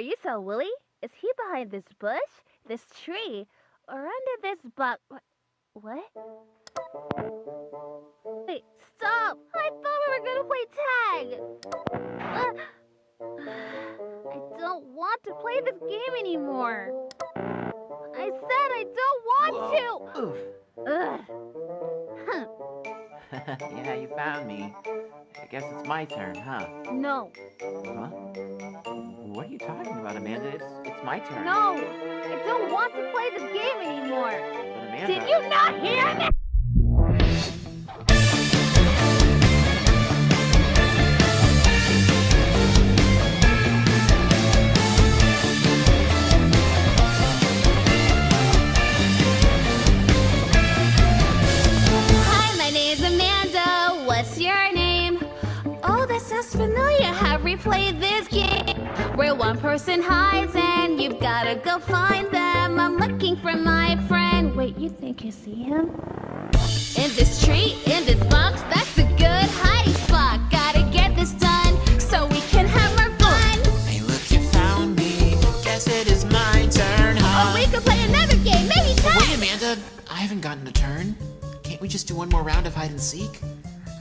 Are you so Willie? Is he behind this bush, this tree, or under this What? Wait, stop! I thought we were gonna play tag! I don't want to play this game anymore. I said I don't want to! Ugh. Yeah, you found me. I guess it's my turn, huh? No. Huh? What are you talking about, Amanda? It's my turn. No! I don't want to play this game anymore! But Amanda... Did you not hear me? Hi, my name's Amanda. What's your name? Oh, that sounds familiar. Have we played this game? Where one person hides and you've gotta go find them. I'm looking for my friend. Wait, you think you see him? In this tree, in this box, that's a good hiding spot. Gotta get this done so we can have more fun. Hey, look, you found me. Guess it is my turn, huh? Oh, we could play another game, maybe 10. Wait, Amanda, I haven't gotten a turn. Can't we just do one more round of hide and seek?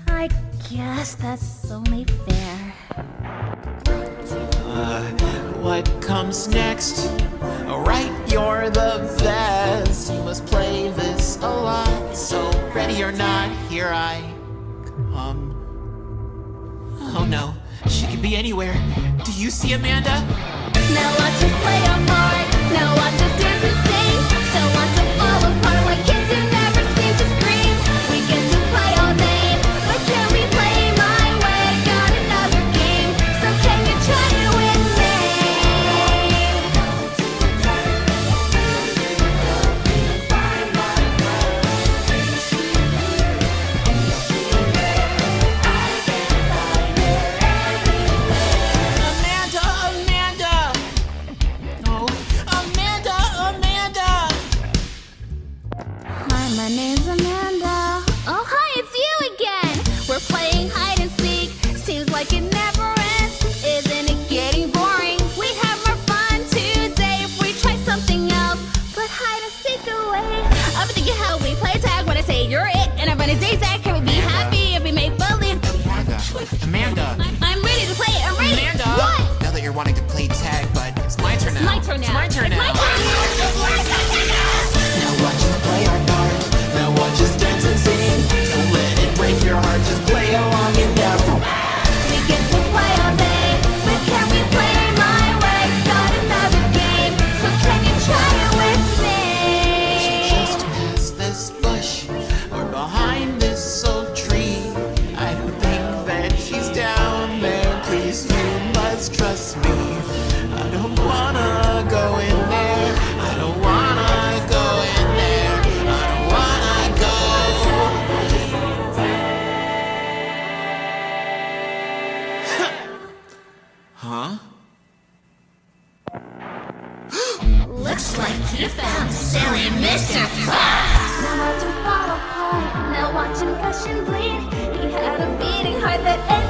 I guess that's only fair. What comes next? Right, you're the best. You must play this a lot. So ready or not, here I come. Oh no, she could be anywhere. Do you see Amanda? Now watch us play our part. Now watch us dance and sing. Don't want to fall apart like kids who never seem to scream. We get to play all day, but can we play my way? Got another game, so can you try it with me? Amanda, Amanda! Oh, Amanda, Amanda! Hi, my name's Amanda. Oh, hi, it's you again. We're playing hide and seek. Seems like it never ends. Isn't it getting boring? We have more fun today if we try something else. But hide and seek away. I've been thinking how we play tag when I say you're it and I run a zigzag. Can we be happy if we make believe? Amanda! I'm ready to play it. I'm ready. Amanda! What? Now that you're wanting to play tag, but it's my turn now. It's my turn now. It's my turn It's now. my turn. Now watch us play our part. Now watch us dance and sing. Don't let it break your heart. Just play along and never. We get to play all day, but can we play my way? Got another game, so can you try it with me? Just past this bush or behind this old tree. I don't think that she's down there. Please, you must trust me. I don't wanna go in there. I don't wanna go in there. I don't wanna go. Huh? Looks like you found silly Mr. Fox. Now watch him fall apart. Now watch him gush and bleed. He had a beating heart that ended.